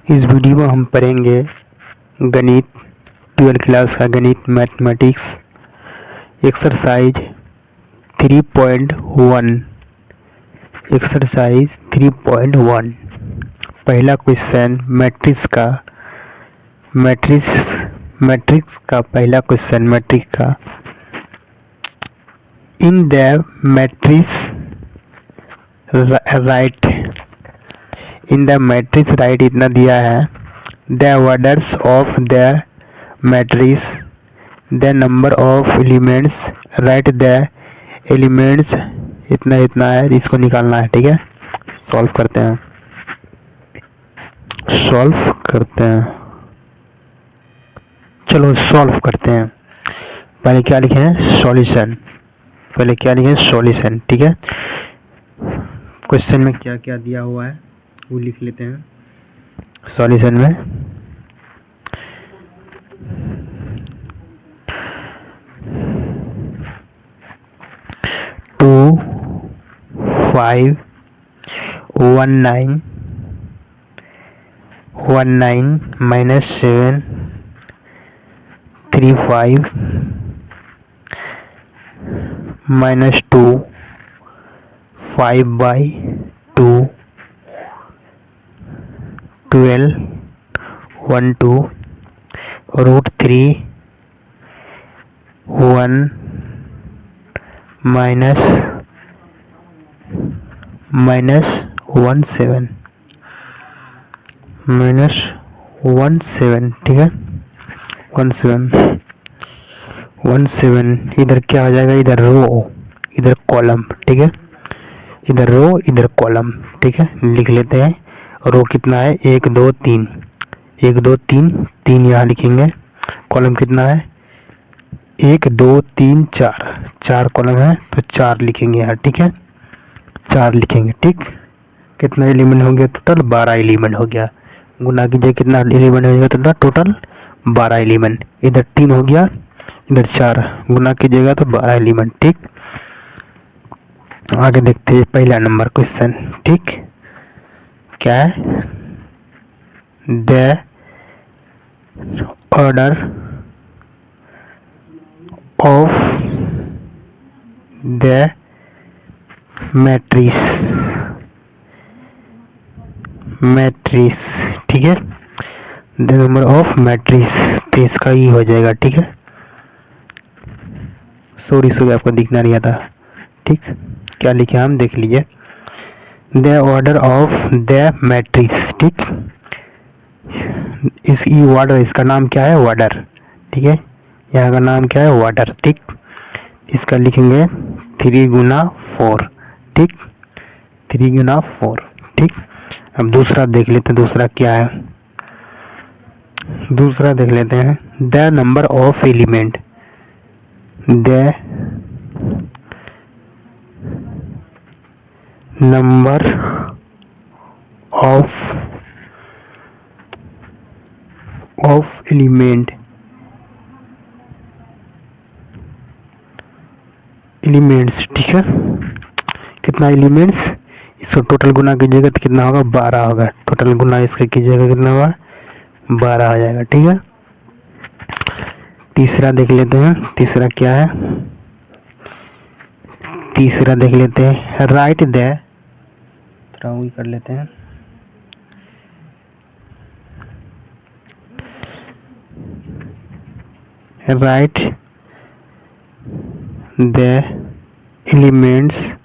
इस वीडियो में हम पढ़ेंगे गणित 12th क्लास का गणित मैथमेटिक्स एक्सरसाइज 3.1। एक्सरसाइज 3.1 पहला क्वेश्चन मैट्रिक्स का पहला क्वेश्चन मैट्रिक्स का इन द मैट्रिक्स राइट इतना दिया है। The orders of the matrix the number of elements right the elements इतना है, इसको निकालना है। ठीक है, सॉल्व करते हैं। चलो सॉल्व करते हैं। पहले क्या लिखे हैं? सॉल्यूशन। ठीक है, क्वेश्चन में क्या क्या दिया हुआ है वो लिख लेते हैं। सॉल्यूशन में 2 5 19 minus 7 3 5 minus 2 5 by 2 12 1 2 root 3 1 minus 1 7 ठीक है, 1 7 इधर क्या हो जाएगा? इधर रो इधर कॉलम। ठीक है, इधर रो इधर कॉलम। ठीक है, लिख लेते हैं। रो कितना है? 1 2 3 3 यहाँ लिखेंगे। कॉलम कितना है? 1 2 3 4 कॉलम है तो 4 लिखेंगे यहाँ। ठीक है, 4 लिखेंगे। ठीक, कितना एलिमेंट हो गया? टोटल 12 एलिमेंट हो गया। गुना कीजिए, कितना एलिमेंट हो गया? Total 12 element. इधर 3 हो गया, इधर 4, गुना कीजिएगा तो 12 एलिमेंट। ठीक, आगे देखते हैं पहला नंबर क्वेश्चन। ठीक, क्या है? The order of the matrix. ठीक है, द नंबर ऑफ मैट्रिक्स तो इसका ही हो जाएगा। ठीक है, सॉरी आपको दिखना नहीं आता। ठीक, क्या लिखे हम देख लीजिए। The order of the matrix. ठीक, इसका नाम क्या है? ऑर्डर। ठीक है, यहाँ का नाम क्या है? ऑर्डर। ठीक, इसका लिखेंगे 3 गुना 4। ठीक, 3 गुना 4। ठीक, अब दूसरा देख लेते हैं। दूसरा क्या है? दूसरा देख लेते हैं। The number of element the number of elements. ठीक है, कितना एलिमेंट्स? इसको टोटल गुना कीजिएगा तो कितना होगा? 12 होगा। टोटल गुना इसका कीजिएगा कितना होगा? 12 आ जाएगा। ठीक है, तीसरा देख लेते हैं। तीसरा क्या है? तीसरा देख लेते हैं। राइट द कर लेते हैं। Right the elements.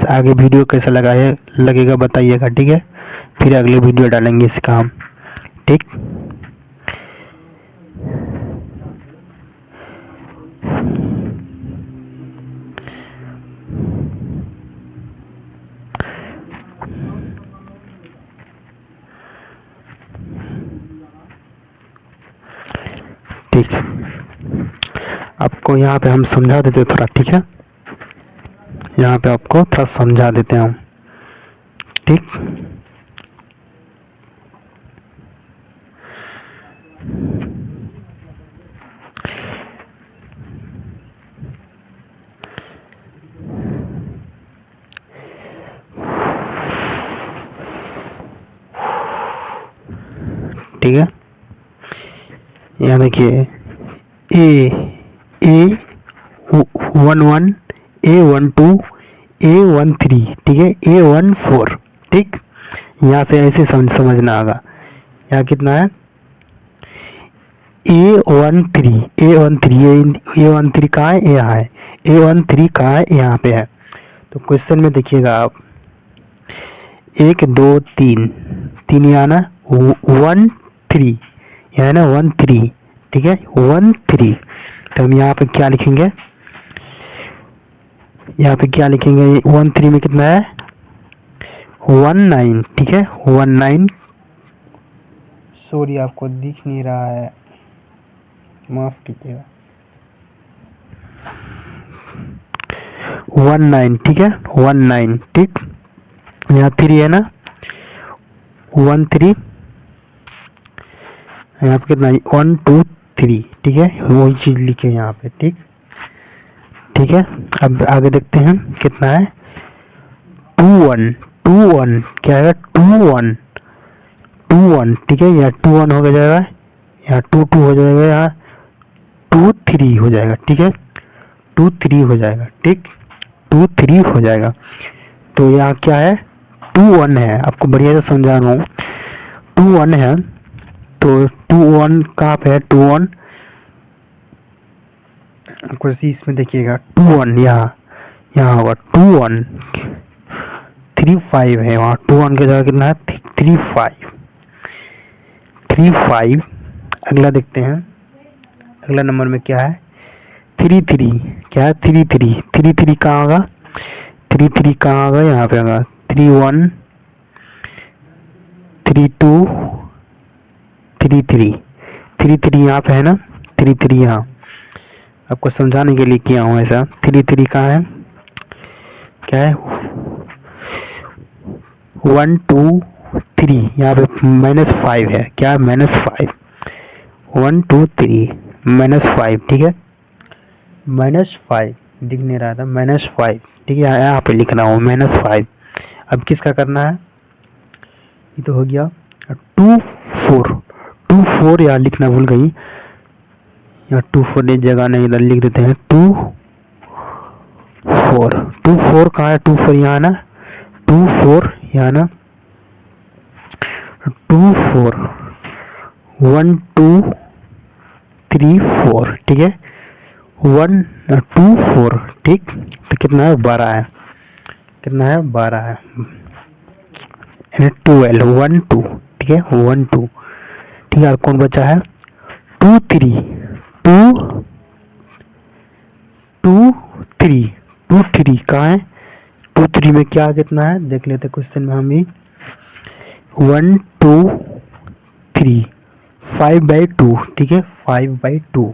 आगे वीडियो कैसा लगेगा बताइएगा। ठीक है, फिर अगले वीडियो डालेंगे इसका हम। ठीक, ठीक, आपको यहाँ पे हम समझा देते हैं थोड़ा। ठीक है, यहाँ पे आपको थोड़ा समझा देते हैं हम। ठीक, ठीक है। यहाँ देखिए A11 A12 A13 ठीक है, A14 ठीक। यहाँ से ऐसे समझना आगा। यहाँ कितना है A13 कहाँ है, यहाँ है। A13 कहाँ है, यहाँ पे है। तो क्वेश्चन में देखिएगा आप 1 2 3 3 यहाँ ना 1 3 यहाँ ना 1 3 ठीक है 1 3। तो हम यहाँ पे क्या लिखेंगे, यहाँ पे क्या लिखेंगे 1 3 में कितना है 1 9 ठीक है 1 9। सॉरी आपको दिख नहीं रहा है, माफ कीजिएगा। 1 9 ठीक है 1 9 ठीक। यहाँ 3 है ना 1 3, यहाँ पे कितना 1 2 3 ठीक है, वही चीज लिखे यहाँ पे ठीक। ठीक है, अब आगे देखते हैं कितना है 2 1 2 1 क्या है 2 1 2 1 ठीक है। यहाँ 2 1 हो जाएगा, यहाँ 2 2 हो जाएगा, यहाँ 2 3 हो जाएगा ठीक है 2 3 हो जाएगा ठीक 2 3 हो जाएगा। तो यहाँ क्या है 2 1 है, आपको बढ़िया से समझा रहा हूँ 2 1 है। तो 2 1 कहाँ पे है 2 1 आपको इसमें देखिएगा 2 1 यहाँ होगा 2 1 3 5 है, वहाँ 2 1 की जगह कितना है 3 5। अगला देखते हैं, अगला नंबर में क्या है 3 3 क्या है 3 3 3 3 कहाँ होगा 3 3 कहाँ होगा, यहाँ पे होगा 3 1 3 2 3 3 3 3 यहाँ पे है ना 3 3 यहाँ आपको समझाने के लिए किया हूँ ऐसा। 3 3 कहाँ है, क्या है 1 2 3 यहाँ पे -5 है, क्या -5 1 2 3 -5 ठीक है -5 दिख नहीं रहा था -5 ठीक है, यहाँ पे लिख रहा हूँ -5। अब किसका करना है, ये तो हो गया 2 4 यहाँ लिखना भूल गई, यहाँ 2 4 ने जगह नहीं, इधर लिख देते हैं 2 4 कहाँ है 2 4 यहाँ ना 2 4 यहाँ ना 2 4 1 2 3 4 ठीक है 1 2 4 ठीक। तो कितना है 12 है, कितना है 12 है 12 1 2 ठीक है 1 2 ठीक है। कौन बचा है 2 3 2 3 कहाँ है 2 3 में क्या कितना है देख लेते क्वेश्चन में हम भी 1 2 3 5/2 ठीक है 5/2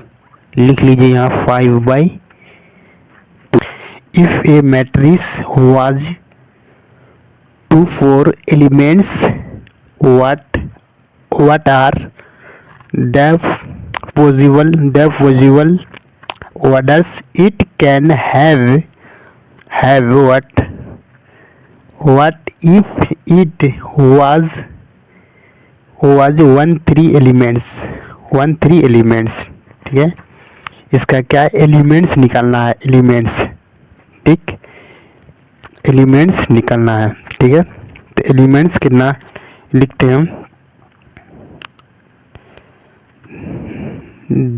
लिख लीजिए यहाँ 5/2। If A matrix was 2 4 elements what are the possible orders it can have what if it was 1 3 elements ठीक है। इसका क्या एलिमेंट्स निकालना है, एलिमेंट्स ठीक एलिमेंट्स निकालना है ठीक है। तो एलिमेंट्स कितना लिखते हैं हम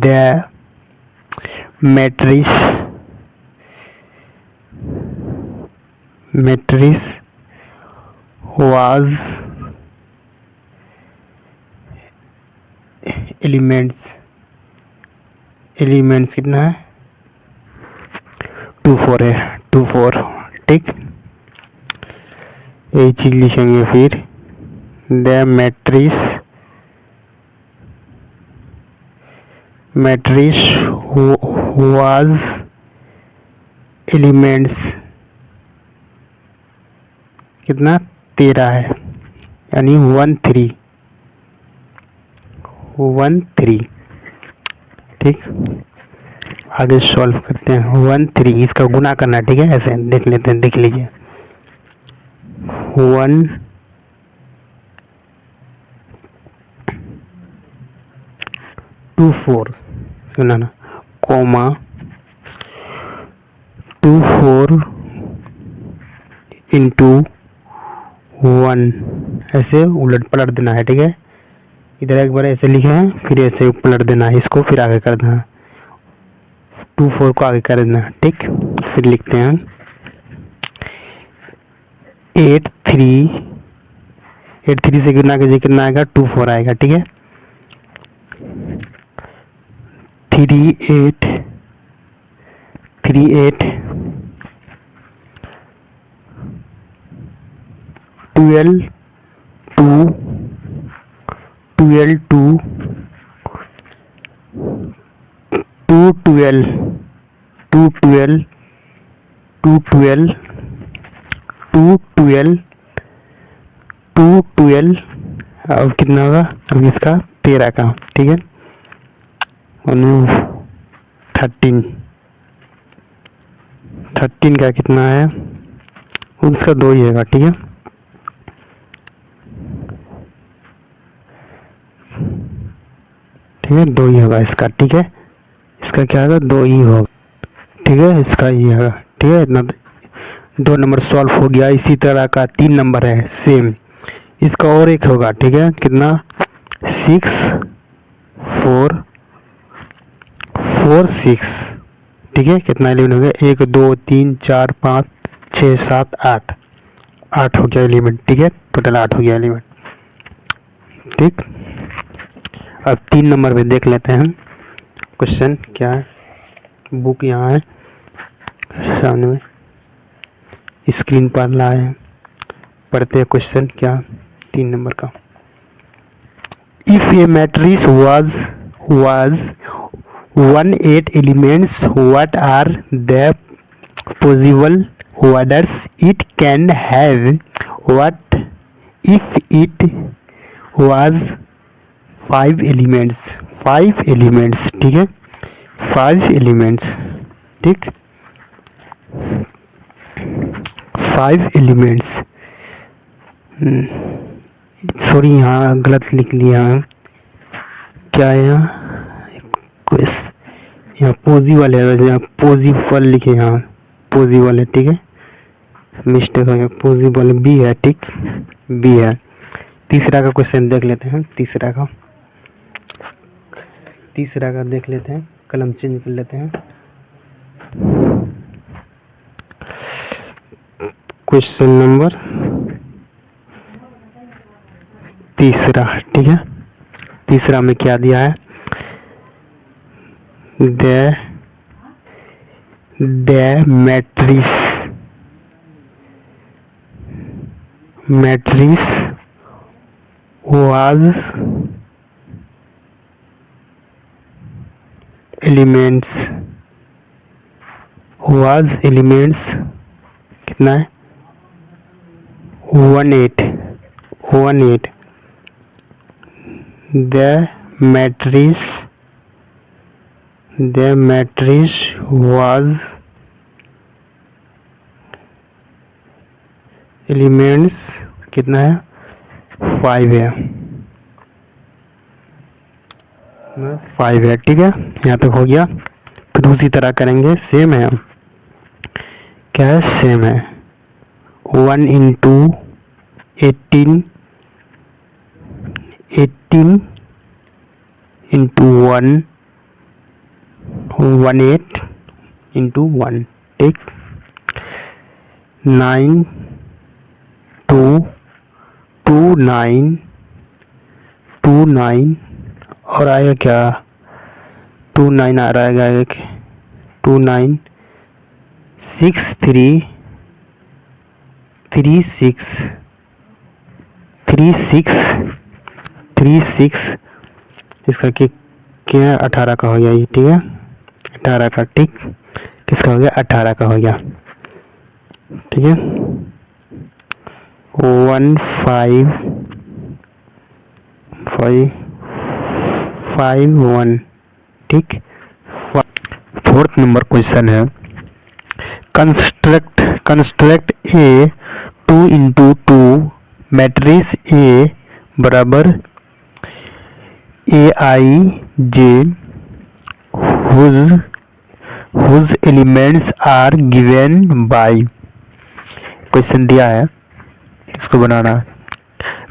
द मैट्रिक्स वाज एलिमेंट्स कितना है 2 4 है 2 4 ठीक। यही चीज लिखेंगे फिर द मैट्रिक्स वाज एलिमेंट्स कितना 13 है, यानी 1 3 ठीक। आगे सॉल्व करते हैं 1 3 इसका गुना करना ठीक है, ऐसे देख लेते हैं, देख लीजिए 1 24 सुना ना, कॉमा 24 इंटू 1, ऐसे उलट पलट देना है। ठीक है, इधर एक बार ऐसे लिखे हैं, फिर ऐसे पलट देना है इसको, फिर आगे कर देना है, 24 को आगे कर देना है। ठीक, फिर लिखते हैं 8 से कितना आएगा 24 आएगा। ठीक है, 38 12 212 अब कितना होगा, अब इसका 13 का। ठीक है, 13 का कितना है, उसका 2 ही होगा। ठीक है, ठीक है, 2 ही होगा इसका। ठीक है, इसका क्या होगा, 2 ही होगा। ठीक है, इसका ही होगा। ठीक है, इतना 2 नंबर सॉल्व हो गया। इसी तरह का 3 नंबर है सेम, इसका और एक होगा। ठीक है, कितना 6 4 4 6। ठीक है, कितना एलिमेंट हो गया, 1 2 3 4 5 6 7 8 8 हो गया एलिमेंट। ठीक है, टोटल 8 हो गया एलिमेंट। ठीक, अब 3 नंबर में देख लेते हैं क्वेश्चन क्या है। बुक यहाँ है सामने में, स्क्रीन पर लाए हैं, पढ़ते हैं क्वेश्चन क्या 3 नंबर का। If A matrix was 18 elements, what are the possible orders it can have? What if it was 5 elements? 5 elements, ठीक है, 5 elements। ठीक, 5 elements। सॉरी, यहाँ गलत लिख लिया है। क्या है यहाँ पोजी वाले है, यहाँ पोजिबल लिखे, यहाँ पोजिबल है। ठीक है, मिस्टेक हो गया, पोजिबल बी है। ठीक, बी है। तीसरा का क्वेश्चन देख लेते हैं। तीसरा का देख लेते हैं, कलम चेंज कर लेते हैं। क्वेश्चन नंबर तीसरा। ठीक है, तीसरा में क्या दिया है, द मैट्रिक्स was elements कितना है 18 the matrix was elements कितना है 5 है, 5 है। ठीक है, यहाँ तक हो गया। फिर उसी तरह करेंगे, सेम है। क्या है, सेम है। 1 इंटू 18 इंटू 1 18 इंटू 1। ठीक, 9 2 9 और आएगा क्या 2 9 आ रहा है, 2 9 6 3 6 इसका क्या 18 का हो गया ये। ठीक है, 18 का। ठीक, किसका हो गया, 18 का हो गया। ठीक है, 1 5 1। ठीक, 4th नंबर क्वेश्चन है, construct A 2 into 2 matrix A बराबर AI J whose elements are given by, question दिया है, इसको बनाना है।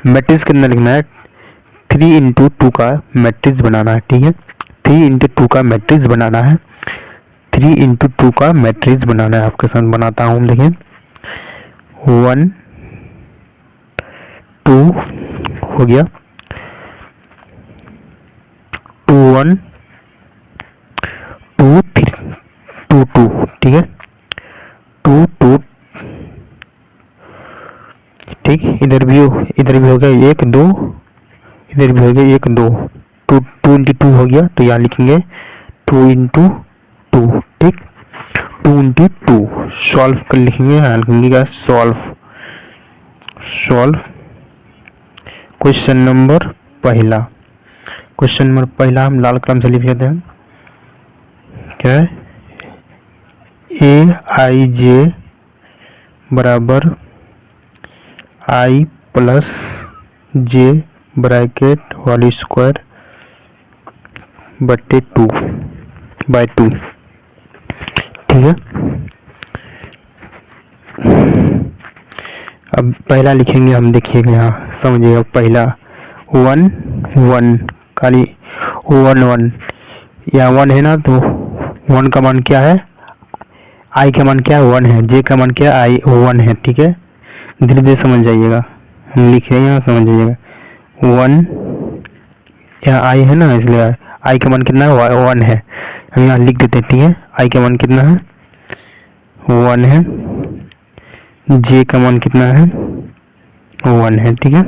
मैट्रिक्स कितना लिखना है, 3 इंटू 2 का मैट्रिक्स बनाना है, ठीक है। 3 इंटू 2 का मैट्रिक्स बनाना है, 3 इंटू 2 का मैट्रिक्स बनाना है। आपके साथ बनाता हूँ, देखिए 1 2 हो गया, 2 1 2 3 2 2, ठीक है, 2 2, ठीक। इधर भी हो गया 1 2, इधर भी हो गया 1 2, 2 इंटू 2 हो गया, तो यहाँ लिखेंगे 2 इंटू 2, ठीक। 2 इंटू 2 सॉल्व कर लिखेंगे, यहाँ लिखेंगे सॉल्व क्वेश्चन नंबर पहला हम लाल कलम से लिख लेते हैं। क्या है, aij बराबर i plus J bracket whole square बटे 2 बाय 2, ठीक है। अब पहला लिखेंगे हम, देखिएगा यहाँ समझिएगा। पहला 1 1 खाली 1 1, यहाँ 1 है ना, तो 1 का मान क्या है, i का मान क्या है 1 है, j का मान क्या है 1 है, ठीक है। धीरे धीरे समझ जाइएगा, लिखे यहाँ समझ जाइएगा। 1 यहाँ i है ना, इसलिए i का मान कितना है 1 है, हम यहाँ लिख देते हैं, ठीक है। i का मान कितना है 1 है, j का मान कितना है 1 है, ठीक है।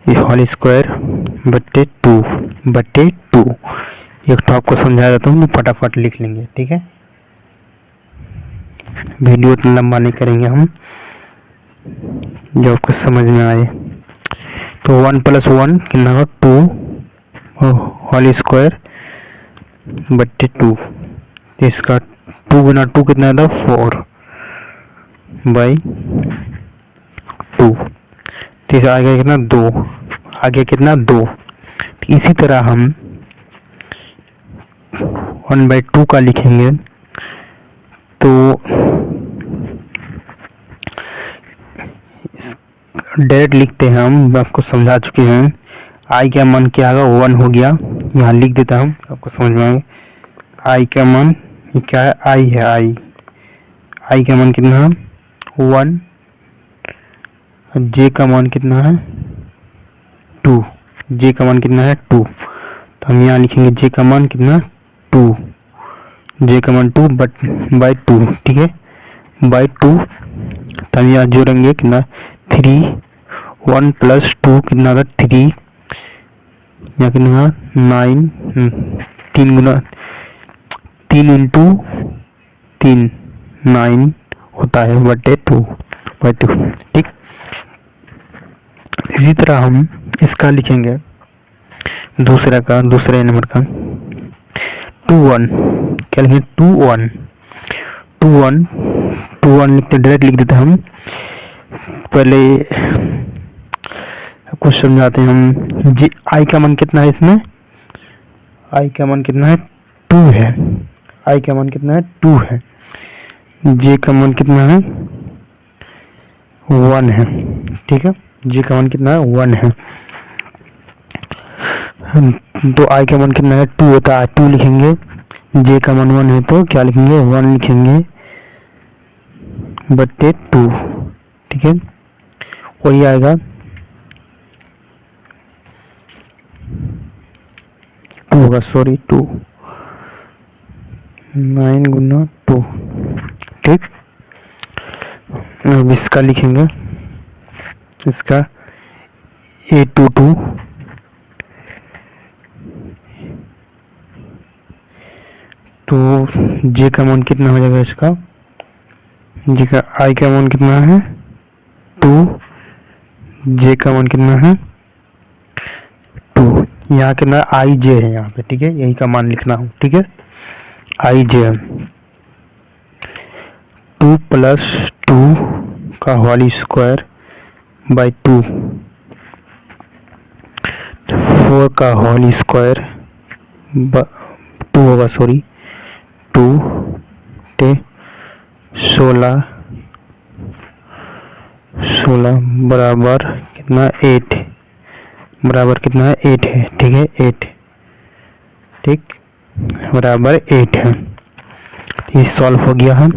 ये होल स्क्वायर बटे 2 एक तो आपको समझा देता हूँ, फटाफट लिख लेंगे, ठीक है। वीडियो इतना लंबा नहीं करेंगे हम, जो आपको समझ में आए। तो 1 प्लस 1 कितना होगा 2 होल स्क्वायर बटे 2, इसका 2 गुना 2 कितना था 4 बाई 2, तो आगे कितना 2, आगे कितना 2। इसी तरह हम 1/2 का लिखेंगे, तो डायरेक्ट लिखते हैं हम, आपको समझा चुके हैं। i का मान क्या आएगा 1 हो गया, यहाँ लिख देता हूँ, आपको समझ में आएगा। i का मान ये क्या है, i है, i का मान कितना है 1, j का मान कितना है 2, j का मान कितना है 2, तो हम यहाँ लिखेंगे j का मान कितना 2, j का मान 2 बाई 2, ठीक है, बाई 2। तो हम यहाँ जोड़ेंगे कितना 3, 1 प्लस 2 कितना था 3, यहाँ कितना 9, 3 गुना 3 इंटू 3 9 होता है बटे 2 बाई 2, ठीक। इसी तरह हम इसका लिखेंगे, दूसरे नंबर का 2 1, क्या लिखेंगे 2 1 लिखते डायरेक्ट लिख देते हैं हम। पहले आपको समझाते हैं हम। जी i का मान कितना है, इसमें i का मान कितना है 2 है, i का मान कितना है 2 है, j का मान कितना है 1 है, ठीक है। j का मान कितना है 1 है, तो i का मान कितना है 2 होता है, 2 लिखेंगे, j का मान 1 है तो क्या लिखेंगे 1 लिखेंगे बटे 2, ठीक है। वही आएगा 2 होगा, सॉरी 2 9 गुना 2, ठीक। अब इसका लिखेंगे, इसका A22 तो j का मान कितना हो जाएगा, इसका j का i का मान कितना है 2, j का मान कितना है 2, यहाँ कितना i j है यहाँ पे, ठीक है, यही का मान लिखना हो, ठीक है। i j 2 प्लस 2 का होल स्क्वायर बाई 2, 4 का होल स्क्वायर 2 होगा, सॉरी 2 ते 16 बराबर कितना 8, बराबर कितना है 8 है, ठीक है 8, ठीक बराबर 8 है। ये सॉल्व हो गया हम,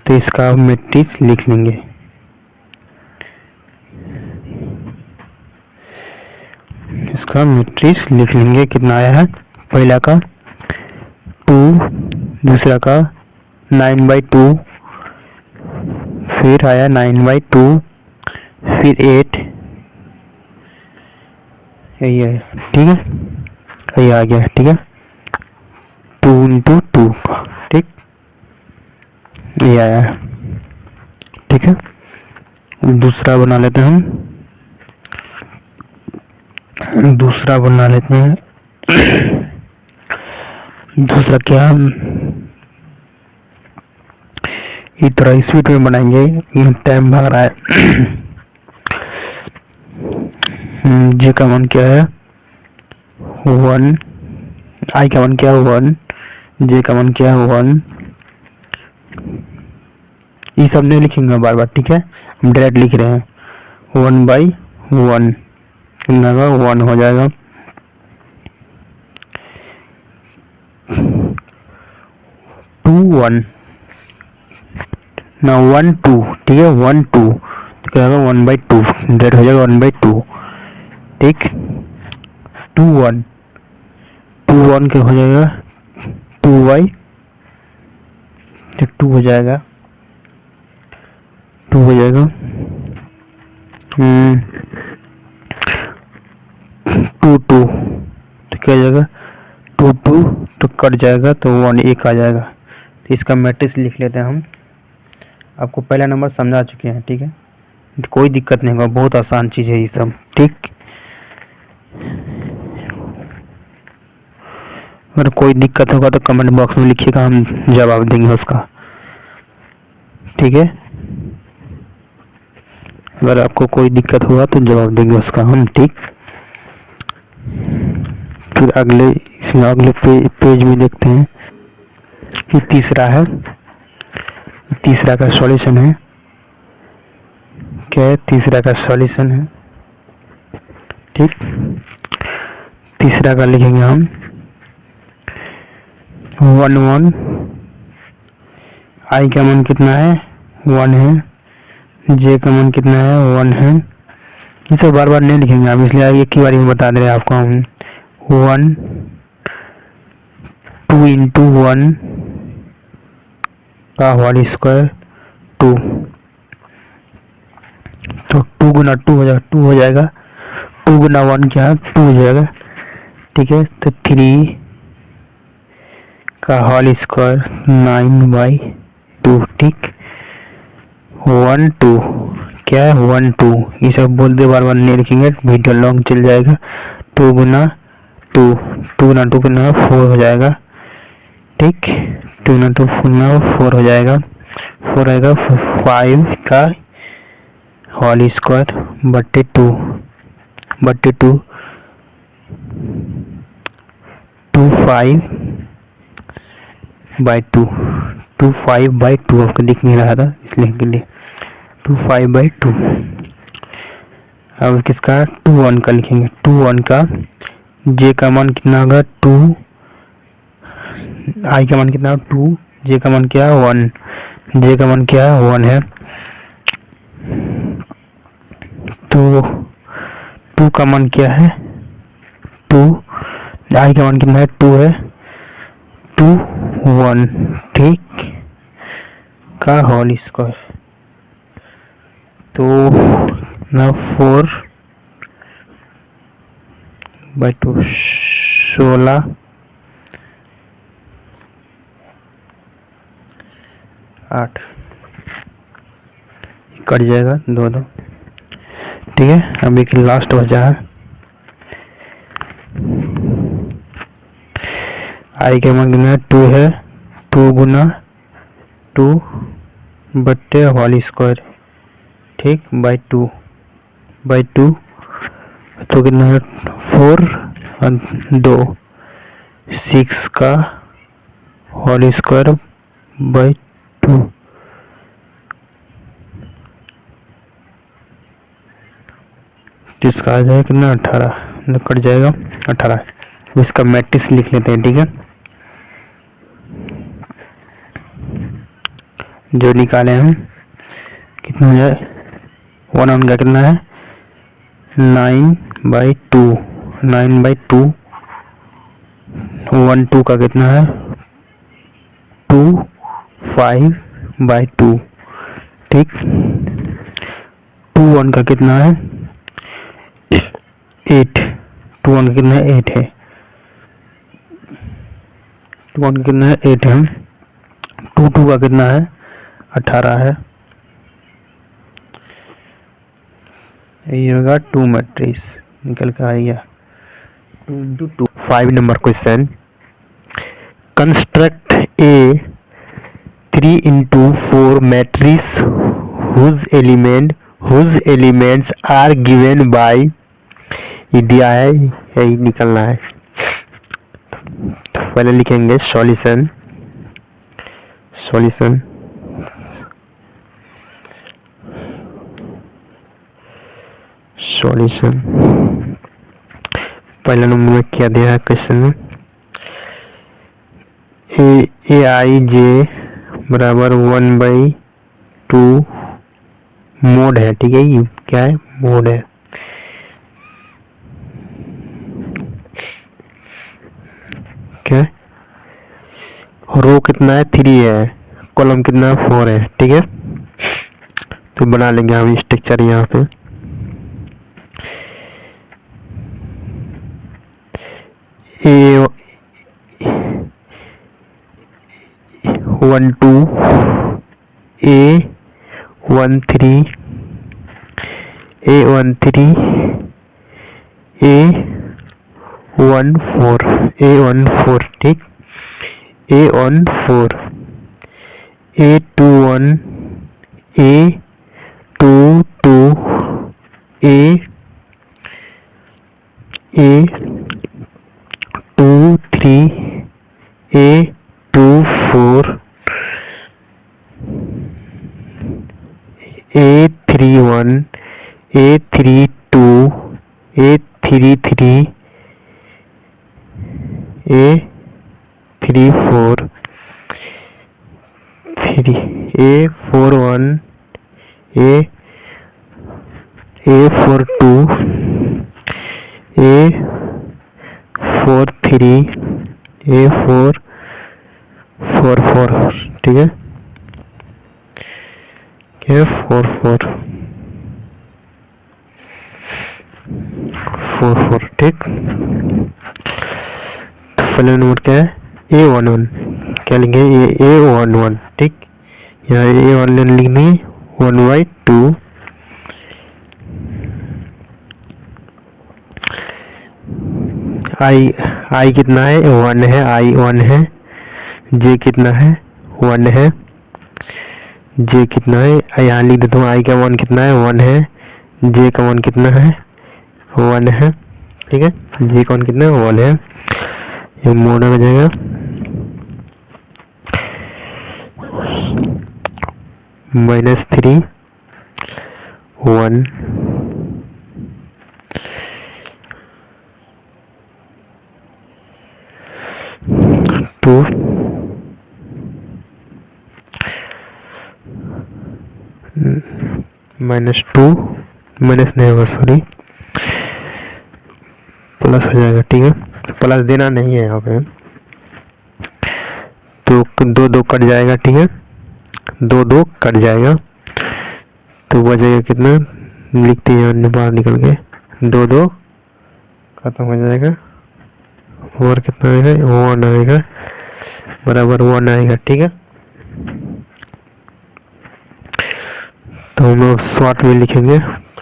तो इसका मैट्रिक्स लिख लेंगे। इसका मैट्रिक्स लिख लेंगे, कितना आया है, पहला का 2, दूसरा का 9/2, फिर आया 9/2, फिर 8, यही है, ठीक है ये आ गया, ठीक है 2 × 2 का, ठीक ये आया है, ठीक है। दूसरा बना लेते हैं हम, दूसरा बना लेते हैं। दूसरा क्या, इस तरह स्पीड में बनाएंगे, टाइम भाग रहा है। जे का मान क्या है 1, आई का मान क्या है 1, जे का मान क्या है 1, ये सब नहीं लिखेंगे बार बार, ठीक है हम डायरेक्ट लिख रहे हैं 1/1 कितना का 1 हो जाएगा, 2 1 ना 1 2, ठीक है 1 2 तो क्या होगा 1/2, डायरेक्ट हो जाएगा 1/2, ठीक 2 1 क्या हो जाएगा 2 हो जाएगा 2 हो जाएगा 2 2 तो क्या हो जाएगा 2 2 तो कट जाएगा, तो 1 1 आ जाएगा। तो इसका मैट्रिक्स लिख लेते हैं हम, आपको पहला नंबर समझा चुके हैं, ठीक है कोई दिक्कत नहीं होगा, बहुत आसान चीज़ है ये सब, ठीक अगर कोई दिक्कत होगा तो कमेंट बॉक्स में लिखिएगा, हम जवाब देंगे उसका, ठीक है अगर आपको कोई दिक्कत होगा तो जवाब देंगे उसका हम, ठीक। फिर अगले पेज में देखते हैं, ये तीसरा है, तीसरा का सॉल्यूशन है, क्या है तीसरा का सॉल्यूशन है, ठीक तीसरा का लिखेंगे हम 1 1, आई का मान कितना है 1 है, जे का मान कितना है 1 है, ये सब बार बार नहीं लिखेंगे हम, इसलिए एक ही बारी में बता दे रहे हैं आपको हम 1 2 × 1 का होल स्क्वायर 2, तो 2 × 2 हो जाएगा 2 × 1 क्या है 2 हो जाएगा, ठीक है तो 3 का होल स्क्वायर 9/2, ठीक 1 2 क्या है 1 2, ये सब बोल दे, बार बार नहीं लिखेंगे वीडियो लॉन्ग चल जाएगा। 2 × 2 कितना 4 हो जाएगा, ठीक 2 × 2 4 हो जाएगा, 4 आएगा 5 का होल स्क्वायर बटे 2 2 5/2 आपको दिख नहीं रहा था इसलिए के लिए 2 5/2। अब किसका 2 1 का लिखेंगे, 2 1 का जे का मान कितना होगा 2, आई का मान कितना 2, जे का मान क्या है 1, जे का मान क्या है 1 है, तो 2 का मान क्या है 2, आई का मान कितना है 2 है 2 1, ठीक का होल स्क्वायर, तो ना 4/2 16 8 कट जाएगा 2 2, ठीक है। अब एक लास्ट बचा है, आई के मान कितना 2 है, 2 × 2 बट्टे होल स्क्वायर, ठीक 2/2 तो कितना है 4 और 2 6 का होल स्क्वायर बाई 2। इसका आ जाएगा कितना 18 कट जाएगा 18। इसका मैट्रिक्स लिख लेते हैं, ठीक है। जो निकाले हम कितना है 1 का कितना है 9/2 9/2 1 2 का कितना है 2 5/2 ठीक। 2 1 का कितना है 8 2 1 का कितना है 8 है 2 1 का कितना है 8 है 2 2 का कितना है 18 है। ये होगा 2 मैट्रिक्स निकल के आएगा 2 into 2। 5 number question construct A 3 into 4 matrix whose elements are given by ये दिया है यही निकलना है। तो पहले लिखेंगे सॉल्यूशन पहला नंबर में क्या दिया है क्वेश्चन में ए आई जे बराबर 1/2 मोड है, ठीक है। ये क्या है मोड है। क्या रो कितना है 3 है, कॉलम कितना है 4 है, ठीक है। तो बना लेंगे हम स्ट्रक्चर यहाँ पे A 1 2 A 1 3 A 1 3 A 1 4 A 1 4 ठीक। A 1 4 A 2 1 A 2 2 A 2 3 A 2 4 A 3 1 A 3 2 A 3 3 A 3 4 3 A 4 1 A 4 2 A 4 3 A 4 4 4 ठीक है। क्या 4 4 4 4 ठीक। तो पहले नंबर क्या है A 1 1 क्या लिखेंगे A 1 1 ठीक। यहाँ A 1 लिखनी 1/2 आई कितना है 1 है I 1 है J कितना है 1 है J कितना है यहाँ लिख देता हूँ I का 1 कितना है 1 है J का 1 कितना है 1 है ठीक है। J का 1 कितना है 1 है। ये मोड हो जाएगा -3 1 2 -2 माइनस नहीं होगा सॉरी प्लस हो जाएगा ठीक है। प्लस देना नहीं है यहाँ पे तो 2 2 कट जाएगा ठीक है। 2 2 कट जाएगा तो बचेगा कितना लिखते हैं बाहर निकल के 2 2 खत्म हो जाएगा और कितना आएगा 1 आएगा बराबर 1 आएगा ठीक है। तो हम लोग शॉर्ट में लिखेंगे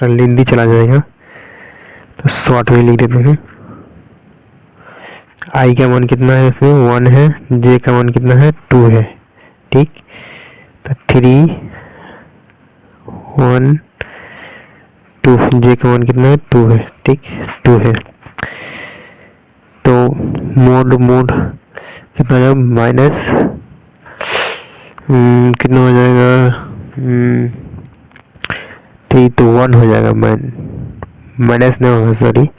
लेंदी चला जाएगा तो शॉर्ट में लिख देते हैं। I का मान कितना है इसमें 1 है J का मान कितना है 2 है ठीक। तो 3 1 2, जे का मान कितना है 2 है, ठीक 2 है। तो मोड कितना हो जाएगा माइनस कितना हो जाएगा 3, तो 1 हो जाएगा। माइनस नहीं होगा, सॉरी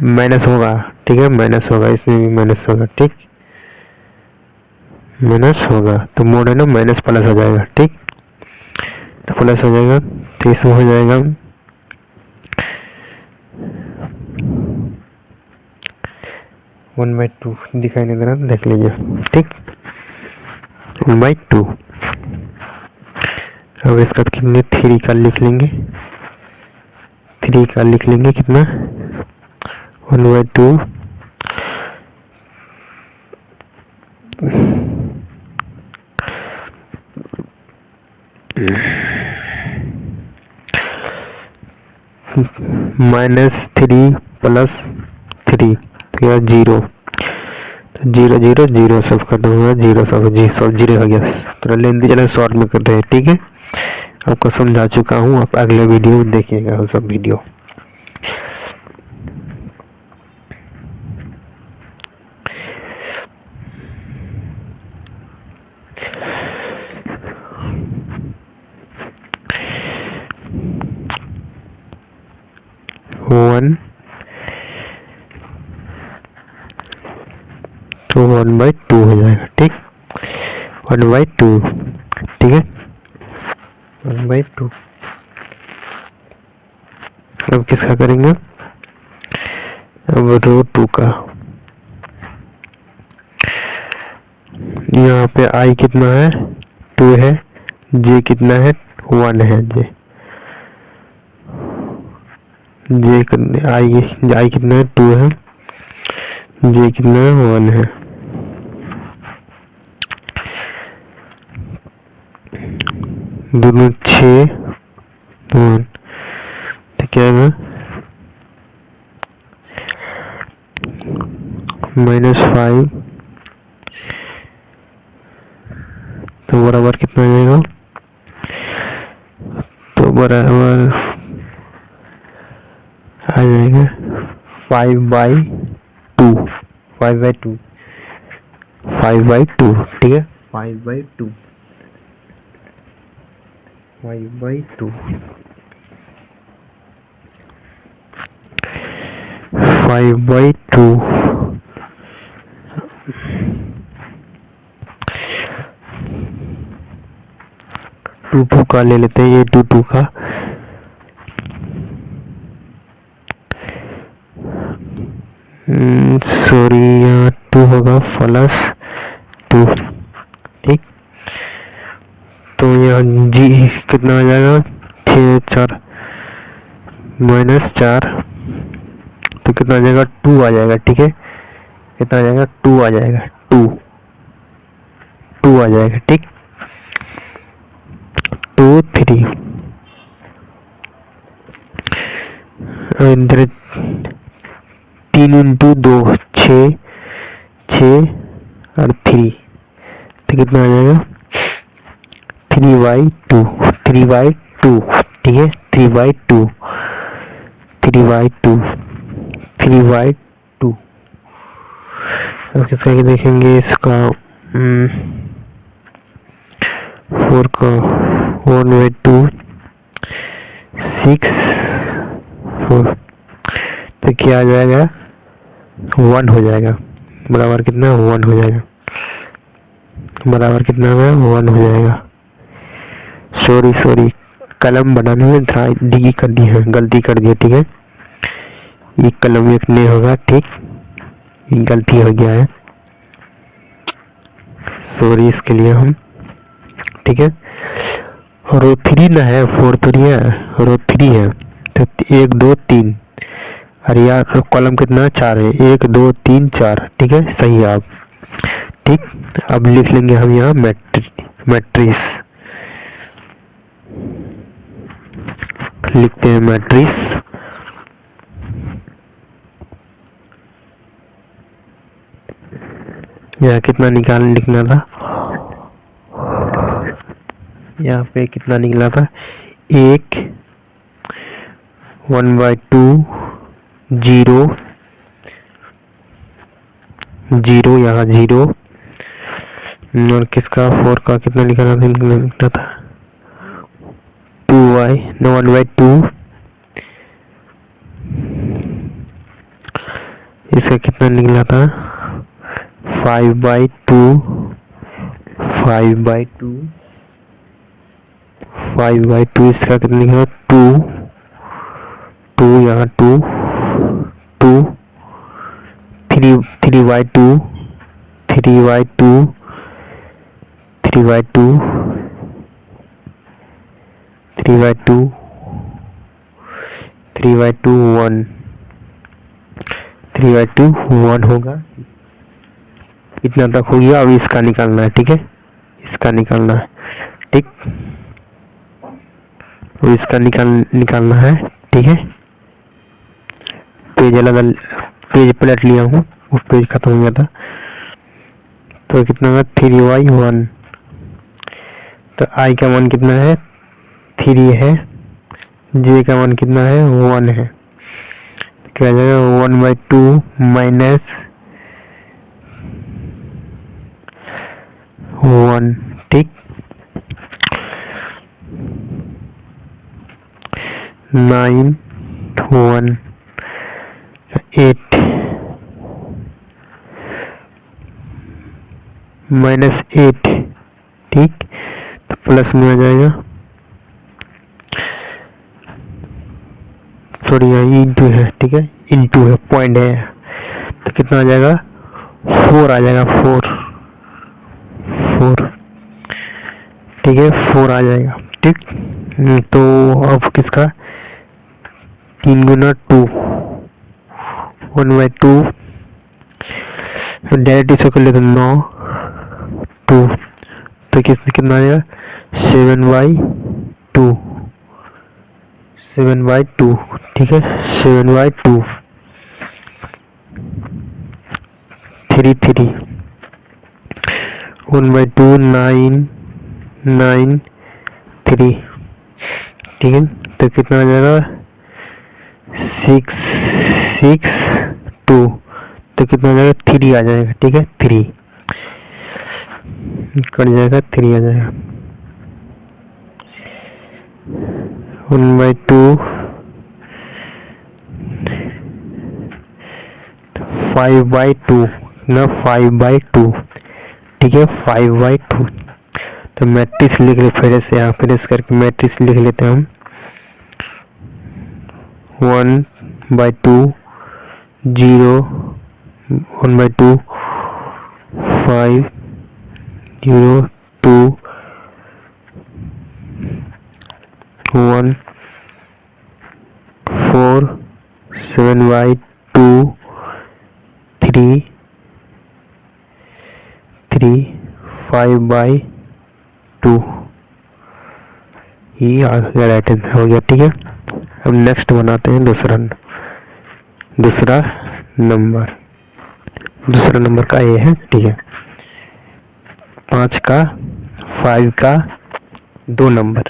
माइनस होगा, ठीक है माइनस होगा, इसमें भी माइनस होगा, ठीक माइनस होगा। तो मोड है ना माइनस प्लस हो जाएगा, ठीक तो प्लस हो जाएगा, तो इसमें हो जाएगा 1/2 दिखाई नहीं दे रहा, देख लीजिए, ठीक 1/2। अब इसका कितने 3 का लिख लेंगे, 3 का लिख लेंगे कितना 1/2 -3 + 3 क्या 0, तो 0 0 0 सब खत्म हुआ, 0 सब 0 हो गया। थोड़ा लेंदी चले शॉर्ट में करते हैं, ठीक है आपको समझा चुका हूँ, आप अगले वीडियो में देखिएगा वो सब वीडियो। वन तो 1/2 हो जाएगा, ठीक 1/2, ठीक है 1/2। अब किसका करेंगे, अब रो 2 का। यहाँ पे आई कितना है 2 है, जे कितना है 1 है, आई कितना है 2 है, जे कितना है 1 है। दोनों 6 1, तो क्या है -5, तो बराबर कितना आ जाएगा, तो बराबर आ जाएगा 5/2, 5/2, 5/2, ठीक है 5/2, 5/2, 5/2। टू का ले लेते हैं, ये टू का सॉरी यहाँ 2 होगा +2, ठीक तो यहाँ जी कितना आ जाएगा 6 4 -4, तो कितना आ जाएगा 2 आ जाएगा, ठीक है कितना आ जाएगा 2 आ जाएगा, 2 आ जाएगा, ठीक 2 3 इधर 3 × 2 6 और 3, तो कितना आ जाएगा 3/2, 3/2, ठीक है 3/2, 3/2, 3/2। अब किसका देखेंगे इसका 4 का 1/2 6 4, तो क्या आ जाएगा 1 हो जाएगा, बराबर कितना 1 हो जाएगा, बराबर कितना है 1 हो जाएगा। सॉरी कलम बनाने में डी कर दी है, गलती कर दी है, ठीक है ये कलम एक नहीं होगा, ठीक ये गलती हो गया है, सॉरी इसके लिए हम, ठीक है रो 3 ना है 4 थोड़ी है, रो 3 है, तो 1 2 3 और यार कॉलम कितना 4 है, 1 2 3 4, ठीक है सही है आप, ठीक अब लिख लेंगे हम यहाँ मैट्रिक्स लिखते हैं, मैट्रिक्स यहाँ कितना लिखना था, यहाँ पे कितना निकला था 1 1/2 0 0 यहाँ 0 और किसका 4 का कितना लिखा था 2y 1/2 इसका कितना निकला था 5/2 5/2 5/2 इसका कितना निकला 2 2 यहाँ 2 2 3/2 3/2 3/2 3/2 3/2 1 3/2 1 होगा। इतना तक हो गया। अब इसका निकालना है, ठीक है, इसका निकालना है, ठीक, तो इसका निकालना है, ठीक है। पेज अलग पेज पलट लिया हूँ, उस पेज खत्म हो गया था। तो कितना है 3y1 तो i का मान कितना है 3 है, j का मान कितना है 1 है, क्या आ जाएगा 1/2 माइनस 1, ठीक, 9 1 8 माइनस 8, ठीक, तो प्लस में आ जाएगा, सॉरी यहाँ इंटू है, ठीक है, इंटू है, पॉइंट है, तो कितना आ जाएगा 4 आ जाएगा, 4 4, ठीक है, 4 आ जाएगा, ठीक। तो अब किसका 3 गुना 2 1/2 डायरेक्ट इसको कर लेते 9 2 तो कितना आ जाएगा 7/2 7/2, ठीक है, 7/2 3 3 1/2 9 9 3, ठीक है, तो कितना आ जाएगा 6 6 2 तो कितना आ जाएगा 3 आ जाएगा, ठीक है, 3 कट जाएगा, 3 आ जाएगा 1/2 5/2 ना 5/2, ठीक है, 5/2 तो मैट्रिक्स लिख ले फिर से, यहाँ फिर इस करके मैट्रिक्स लिख लेते हैं हम 1/2 0 1/2 5 0 2 1 4 7/2 3 3 5/2 ये आ गया, राइट आंसर हो गया, ठीक है। अब नेक्स्ट बनाते हैं दूसरा नंबर का ये है, ठीक है, 5 का 5 का 2 नंबर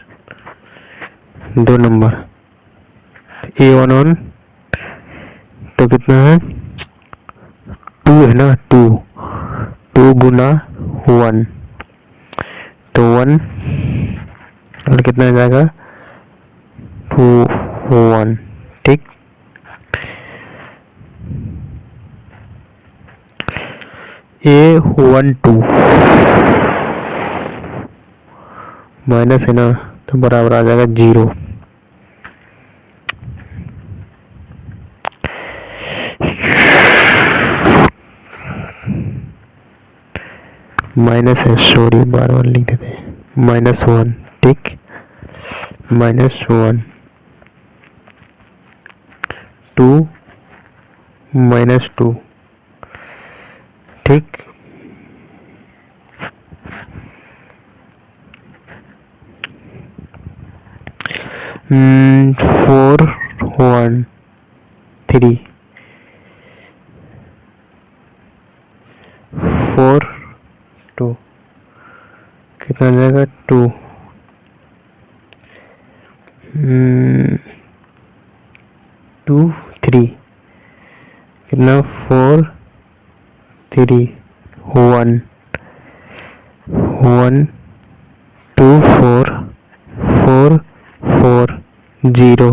A11 तो कितना है 2 है ना 2 गुना 1 तो 1 और कितना आ जाएगा 2 1, ठीक, A12 माइनस है ना तो बराबर आ जाएगा 0, माइनस है, सॉरी बार लिख देते हैं, -1, ठीक, -1 2 -2, ठीक, 4 1 3 4 2 कितना आ जाएगा 2 2 3 कितना 4 3 1 1 2 4 4 4 0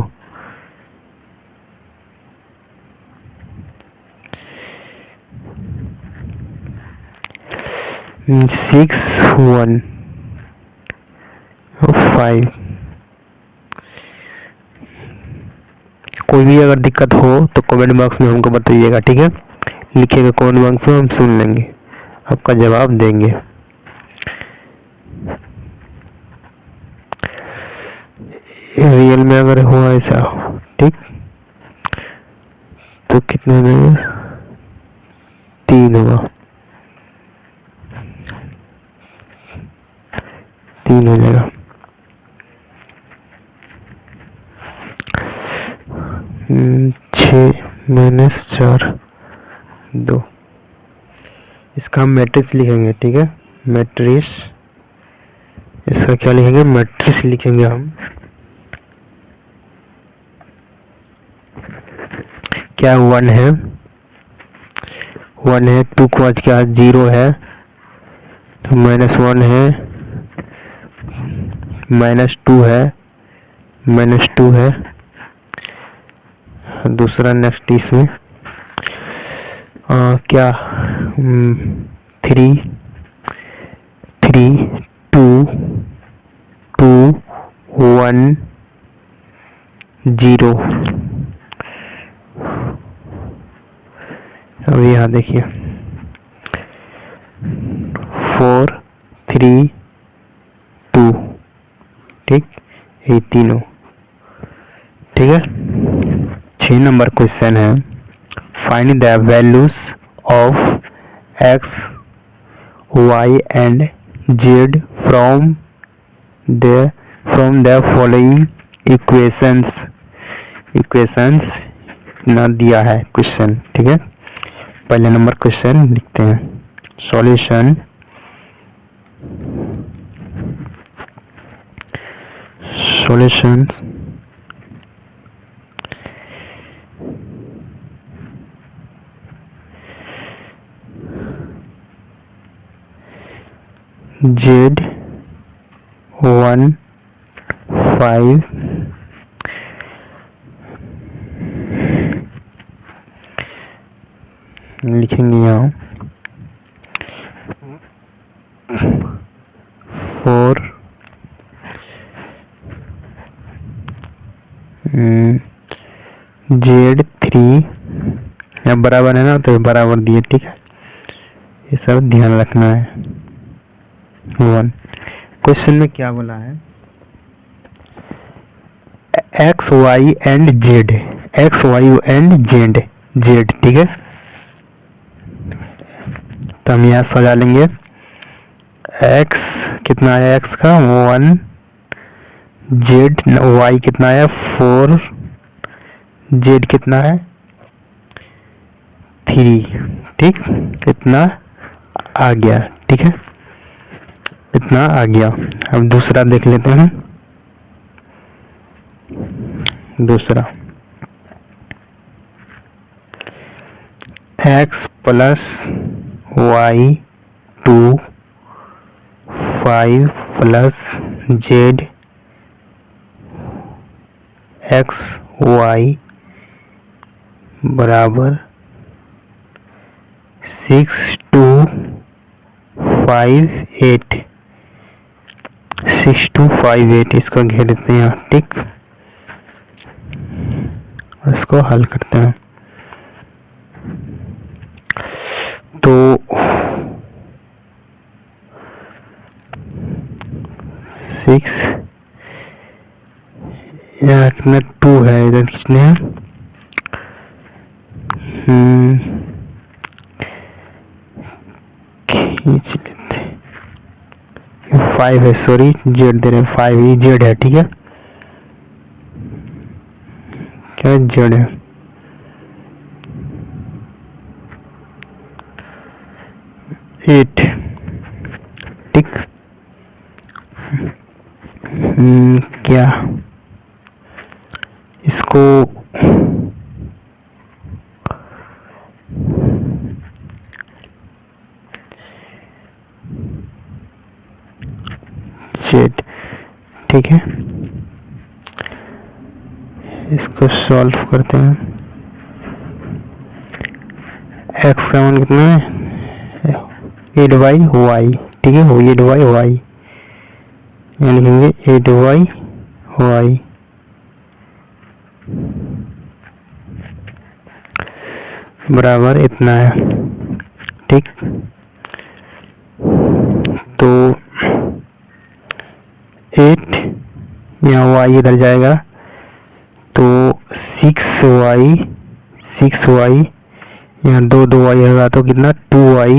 6 1 5। कोई भी अगर दिक्कत हो तो कमेंट बॉक्स में हमको बताइएगा, ठीक है, लिखिएगा कमेंट बॉक्स में, हम सुन लेंगे, आपका जवाब देंगे। रियल में अगर हुआ ऐसा, ठीक, तो कितने में 3 होगा, 3 हो जाएगा। 6 माइनस 4 2। इसका हम मैट्रिक्स लिखेंगे, ठीक है, मैट्रिक्स, इसका क्या लिखेंगे, मैट्रिक्स लिखेंगे हम। क्या 1 है, 1 है, 2 को आज क्या 0 है, तो -1 है, -2 है, -2 है। दूसरा नेक्स्ट इसमें क्या 3 3 2 2 1 0। अब यहाँ देखिए 4 3 2, ठीक, ये तीनों, ठीक है। 6 नंबर क्वेश्चन है, find the values of x y and z from the following equations ना दिया है क्वेश्चन, ठीक है। पहले नंबर क्वेश्चन लिखते हैं, सॉल्यूशन Z 1 5 लिखेंगे यहाँ 4 Z 3, अब बराबर है ना, तो बराबर दिए, ठीक है, ये सब ध्यान रखना है। 1 क्वेश्चन में क्या बोला है, x y and z, x y and z, ठीक है, तो हम यहाँ सजा लेंगे। x कितना आया, x का 1, z y कितना आया 4, z कितना है 3, ठीक, इतना आ गया, ठीक है, इतना आ गया। अब दूसरा देख लेते हैं, दूसरा x plus y 2 5 plus z x y बराबर 6 2 5 8, 6 2 5 8, इसको घेर देते हैं यहाँ, ठीक, इसको हल करते हैं। तो 6 यहाँ कितना 2 है, इधर कितने हैं, खींच लेते, 5 है, सॉरी जेड दे रहे हैं, 5 ही जेड है, ठीक है, क्या जेड है, एट, ठीक, क्या इसको ठीक है, इसको सॉल्व करते हैं। एक्स का मान कितना है 8y, ठीक है, 8y यहाँ लिखेंगे 8y बराबर इतना है। ठीक, तो 8 यहाँ y इधर जाएगा तो 6y यहाँ दो y होगा तो कितना 2y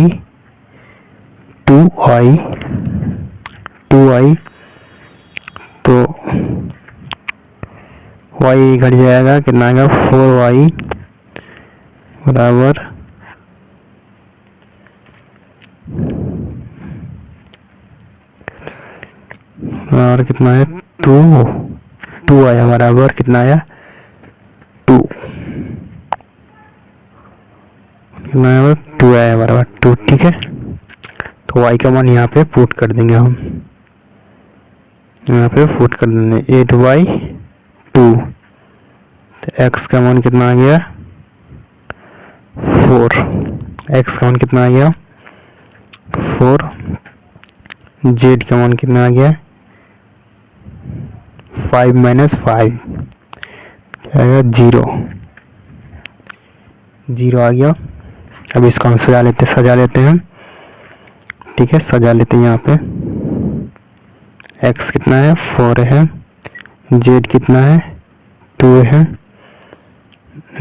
तो y घट जाएगा, कितना आएगा 4y बराबर और कितना है 2 आया बराबर कितना आया 2, कितना आया 2 आया बराबर 2। ठीक है, तो y का मान यहाँ पे पुट कर देंगे हम, यहाँ पे पुट कर देंगे 8y2, तो x का मान कितना आ गया 4, x का मान कितना आ गया 4, z का मान कितना आ गया 5 - 5 क्या आएगा 0 आ गया। अब इसको हम सजा लेते हैं। ठीक है, सजा लेते हैं। यहाँ पे x कितना है 4 है, z कितना है 2 है,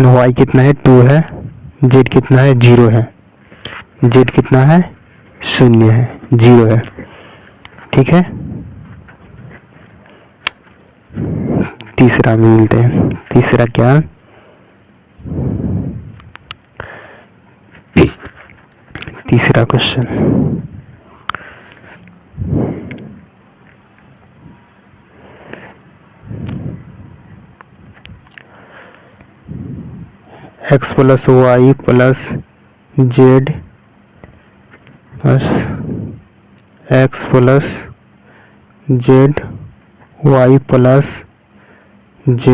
y कितना है 2 है, z कितना है 0 है, z कितना है 0 है 0 है। ठीक है, तीसरा में मिलते हैं। तीसरा क्या, तीसरा question x + y + z plus x + z y + z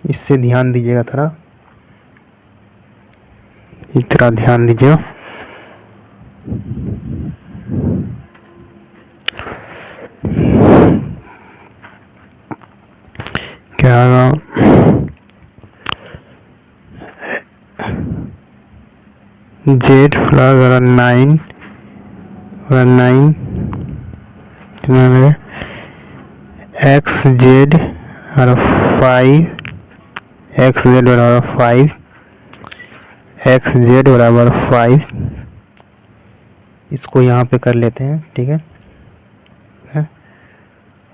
इससे ध्यान दीजिएगा, थोड़ा इस तरह ध्यान दीजिएगा। क्या z + 9 कितना है xz और 5 xz बराबर 5 xz बराबर 5, इसको यहाँ पे कर लेते हैं। ठीक है,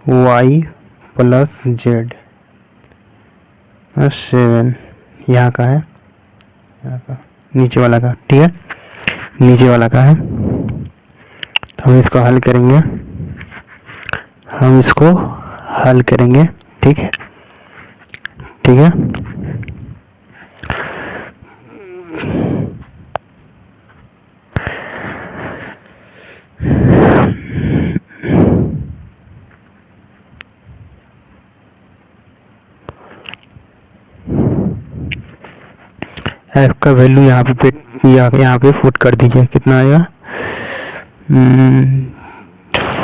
y + z 7 यहाँ का है, यहाँ का नीचे वाला का। ठीक है, नीचे वाला का है, तो हम इसको हल करेंगे। ठीक है, ठीक है, f का वैल्यू यहाँ पे पुट कर दीजिए। कितना आएगा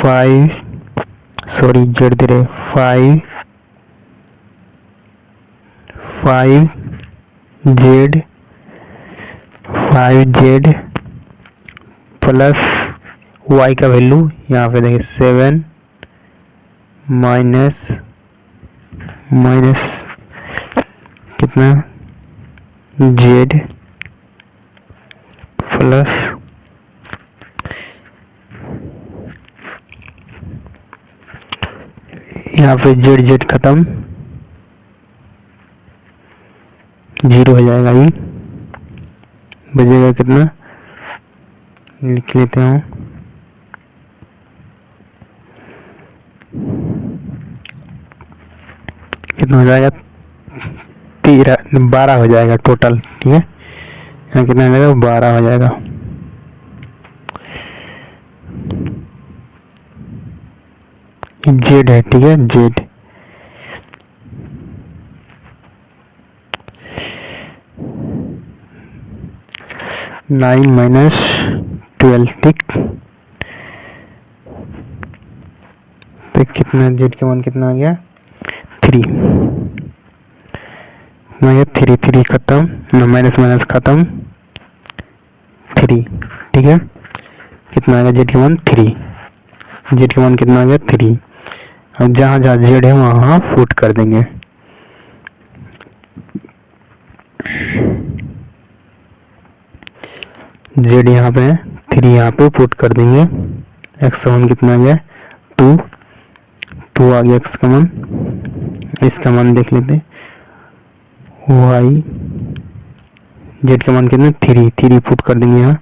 5 5z प्लस y का वैल्यू यहाँ पे देखिए 7 माइनस कितना z प्लस यहाँ पे z खत्म 0 हो जाएगा, ये बचेगा कितना लिख लेते हैं। कितना हो जाएगा 12 हो जाएगा टोटल, ठीक है। यहाँ कितना हो जाएगा, 12 हो जाएगा। जेड है, ठीक है, जेड। नाइन माइनस 12, ठीक। तो कितना जेड का मान कितना आ गया, 3 आ गया, 3 3 खत्म, माइनस माइनस खत्म, 3, ठीक है। कितना आ गया जेड का मान, 3। जेड का मान कितना आ गया, 3। अब जहाँ जहाँ जेड है वहाँ फुट कर देंगे। जेड यहाँ पे है, 3 यहाँ पे पुट कर देंगे। एक्स का मान कितना आ गया, 2 आ गया एक्स का मान। इसका मान देख लेते हैं, वाई जेड का मान कितना, 3 पुट कर देंगे। यहाँ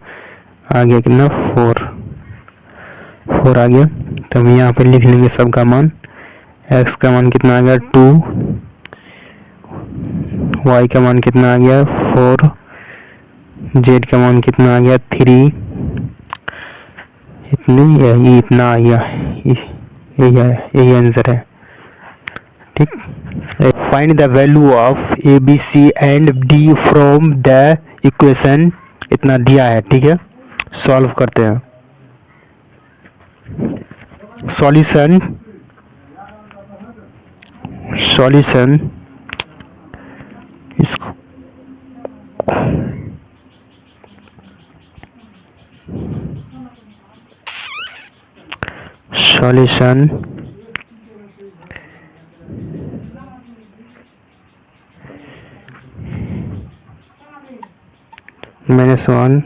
आ गया कितना, 4 आ गया। तो हम यहाँ पे लिख लेंगे सबका मान। एक्स का मान कितना आ गया, 2, वाई का मान कितना आ गया, 4, जेड का मान कितना आ गया, 3। ये इतना आ गया, यही आंसर है, ठीक। Find the value of A B C and D from the equation, इतना दिया है, ठीक है। सॉल्व करते हैं। सॉल्यूशन इसको सॉल्यूशन -1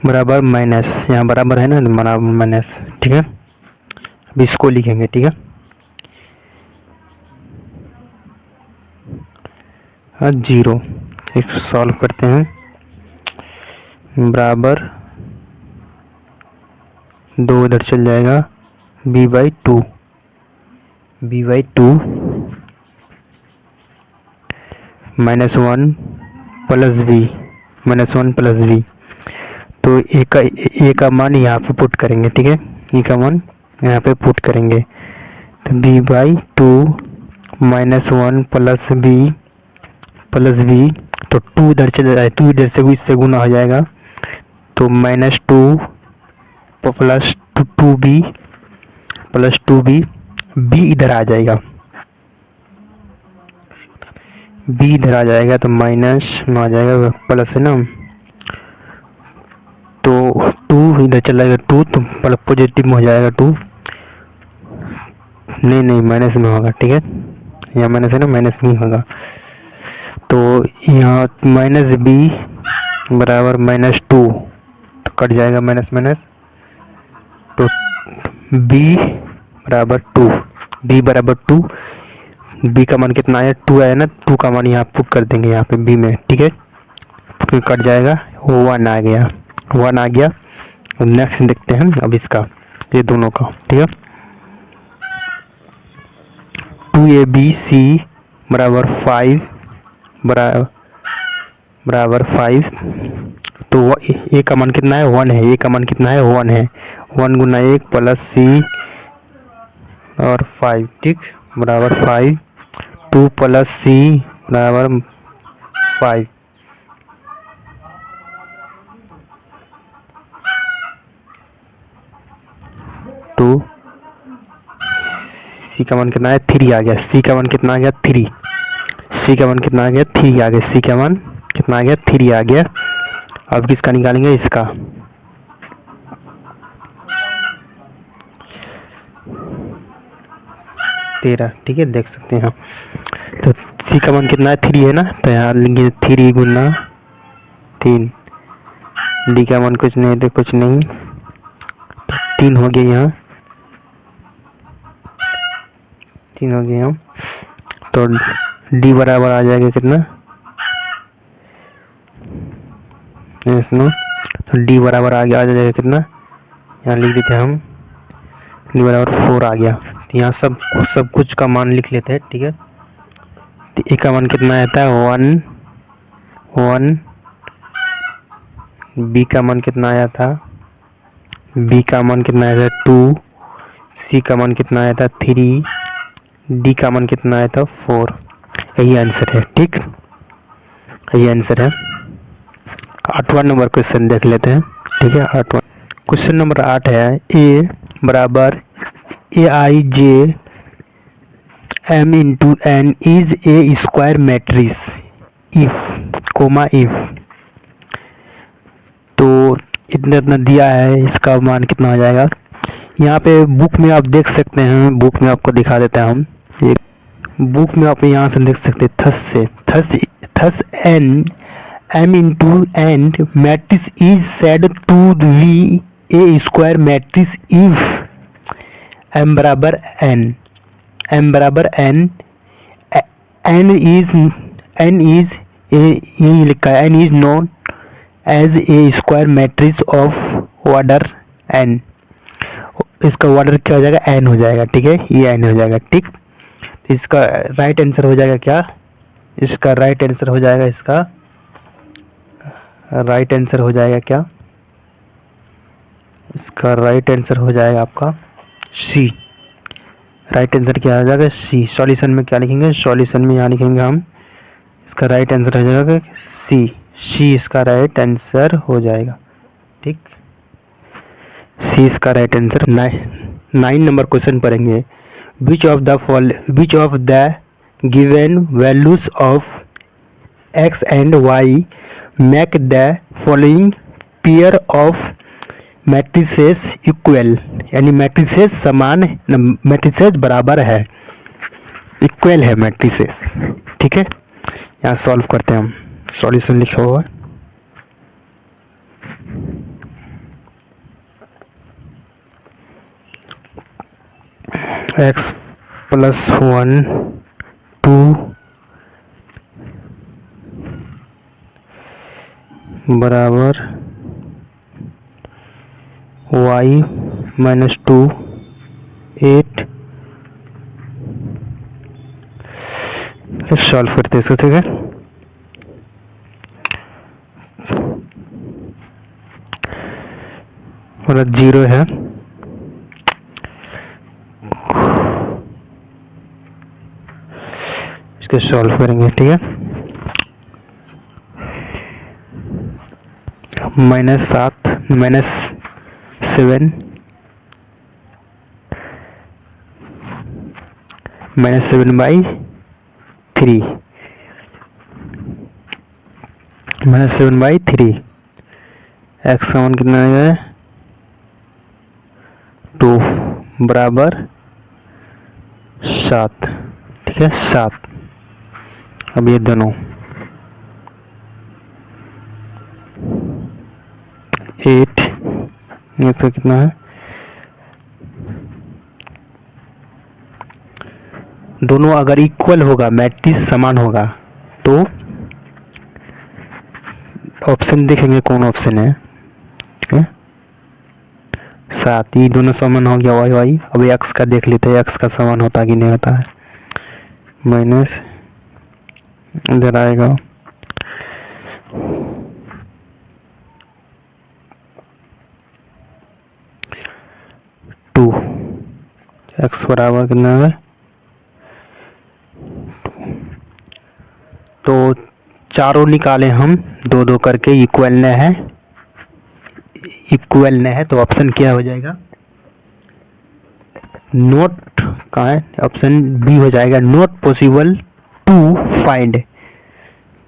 बराबर माइनस, यहाँ बराबर है ना, बराबर माइनस, ठीक है। अब इसको लिखेंगे, ठीक है। हाँ 0, एक सॉल्व करते हैं। बराबर 2 इधर चल जाएगा, b/2 -1 प्लस b, तो ए का मान यहाँ पे पुट करेंगे, ठीक है। ए का मान यहाँ पे पुट करेंगे, तो b/2 -1 प्लस b, तो 2 इधर चले जाए, 2 इधर से इससे गुना हो जाएगा, तो -2 प्लस 2b b इधर आ जाएगा, b इधर आ जाएगा, तो माइनस में आ जाएगा, प्लस है ना, तो 2 इधर चला जाएगा, 2 तो प्लस पॉजिटिव में हो जाएगा, 2 नहीं माइनस में होगा, ठीक है। यहाँ माइनस है ना, माइनस में होगा, तो यहाँ -b बराबर -2, तो कट जाएगा माइनस माइनस, तो b बराबर 2, b का मान कितना आया, 2 आया ना, 2 का मान यहाँ पुट कर देंगे यहाँ पे b में, ठीक है। फिर कट जाएगा, 1 आ गया। नेक्स्ट देखते हैं अब इसका, ये दोनों का, ठीक है। 2abc बराबर 5 बराबर 5, तो ए का मान कितना है, 1 है। ए का मान कितना है, 1 है। 1 गुना 1 प्लस c और 5, ठीक, बराबर 5। 2 प्लस c बराबर 5, सी का मान कितना है, 3 आ गया। सी का मान कितना आ गया, 3। सी का मान कितना आ गया, 3 आ गया। सी का मान कितना आ गया, 3 आ गया। अब किसका निकालेंगे, इसका। तेरह, ठीक है, देख सकते हैं। तो सी का मान कितना है, 3 है ना, तो यहाँ लेंगे 3 गुना 3। डी का मान कुछ नहीं, तो कुछ नहीं, तो 3 हो गया, यहाँ 3 हो गया। तो डी बराबर आ जाएगा कितना, इसमें तो डी बराबर आ जाएगा कितना, यहाँ लिख देते हैं हम, डी बराबर 4 आ गया। तो यहाँ सब कुछ का मान लिख लेते हैं, ठीक है। तो ए का मान कितना आता है 1 1, बी का मान कितना आया था, बी का मान कितना आया था 2, सी का मान कितना आया था 3, डी का मान कितना आया था 4। यही आंसर है, ठीक, यही आंसर है। 8वां नंबर क्वेश्चन देख लेते हैं, ठीक है। 8वां क्वेश्चन नंबर 8 है, ए बराबर A I J M into N is A square matrix if comma if. तो इतना इतना दिया है, इसका मान कितना हो जाएगा। यहाँ पे बुक में आप देख सकते हैं, बुक में आपको दिखा देते हैं हम, एक बुक में आप यहाँ से देख सकते हैं, thus an M into N matrix is said to be a square matrix if M बराबर एन, एम बराबर एन, एन इज यही लिखा है, N is known as a square matrix of order N. इसका ऑर्डर क्या हो जाएगा, N हो जाएगा, ठीक है, ये एन हो जाएगा, ठीक। तो इसका राइट आंसर हो जाएगा क्या, इसका राइट आंसर हो जाएगा, इसका राइट आंसर हो जाएगा क्या, इसका राइट आंसर हो जाएगा आपका सी। राइट आंसर क्या हो जाएगा, सी। सॉल्यूशन में क्या लिखेंगे, सॉल्यूशन में यहाँ लिखेंगे हम, इसका राइट आंसर हो जाएगा सी, सी इसका राइट आंसर हो जाएगा, ठीक, सी इसका राइट आंसर। 9 नंबर क्वेश्चन पढ़ेंगे, which of the given values of x and y make the following pair of matrices equal, यानी मैट्रिसेस समान, मैट्रिसेस बराबर है, इक्वल है मैट्रिसेस, ठीक है। यहाँ सॉल्व करते हैं हम, सॉल्यूशन लिखा हुआ है, x प्लस 1 2 बराबर y माइनस 2 8। सॉल्व करते हैं इसको, ठीक है। मतलब 0 है, इसको सॉल्व करेंगे, ठीक है। -7 -7 -7/3 -7/3, एक्स का मान कितना है 2 बराबर 7, ठीक है, 7। अब ये दोनों 8, इसका कितना है, दोनों अगर इक्वल होगा, मैट्रिक्स समान होगा, तो ऑप्शन देखेंगे कौन ऑप्शन है, ठीक है। 7, ये दोनों समान हो गया y। अब x का देख लेते हैं, x का समान होता कि नहीं होता है, माइनस इधर आएगा 2, x बराबर कितना है, तो चारों निकाले हम 2-2 करके, इक्वल न है, तो ऑप्शन क्या हो जाएगा, नॉट कहाँ है, ऑप्शन बी हो जाएगा, not possible to find,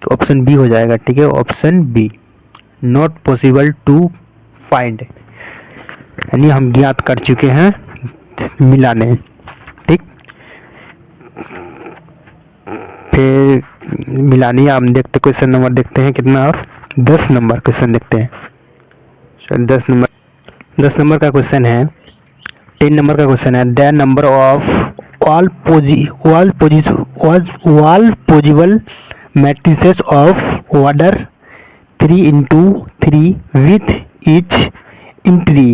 option B हो जाएगा, ठीक है, option B, not possible to find, यानी हम ज्ञात कर चुके हैं मिलाने, ठीक। फिर मिलानी हम देखते, क्वेश्चन नंबर देखते हैं कितना, और 10 नंबर क्वेश्चन देखते हैं। 10 नंबर का क्वेश्चन है, 10 नंबर का क्वेश्चन है, the number of all possible matrices of order 3 into 3 with each entry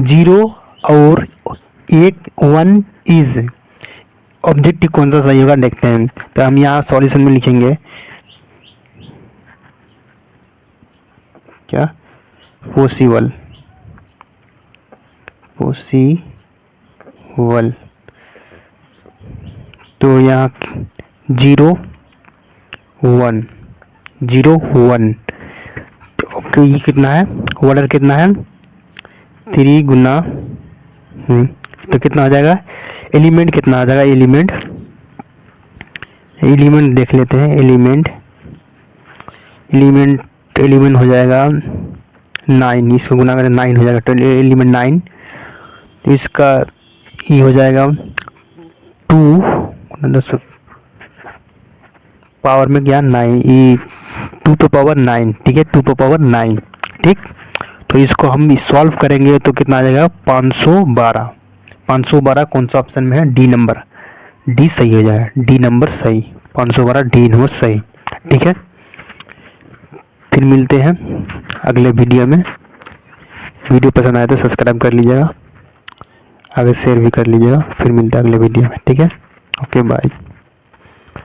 0 और एक 1 इज ऑब्जेक्टिव कौन सा सही होगा देखते हैं। तो हम यहाँ सॉल्यूशन में लिखेंगे क्या, पॉसिबल तो यहाँ 0 1 तो ये कितना है, ऑर्डर कितना है 3 गुना तो कितना आ जाएगा, एलिमेंट कितना आ जाएगा, एलिमेंट देख लेते हैं। एलिमेंट हो जाएगा 9, इसको गुना करें 9 हो जाएगा, तो एलिमेंट 9, तो इसका ये हो जाएगा 2 पावर में क्या 9, 2 पे पावर 9, ठीक है 2 पे पावर 9, ठीक। तो इसको हम सॉल्व करेंगे तो कितना आ जाएगा 512 कौन सा ऑप्शन में है, डी नंबर, डी सही हो जाएगा, डी नंबर सही, 512 डी नंबर सही, ठीक है। फिर मिलते हैं अगले वीडियो में। वीडियो पसंद आए तो सब्सक्राइब कर लीजिएगा, आगे शेयर भी कर लीजिएगा। फिर मिलते हैं अगले वीडियो में, ठीक है। Okay bye.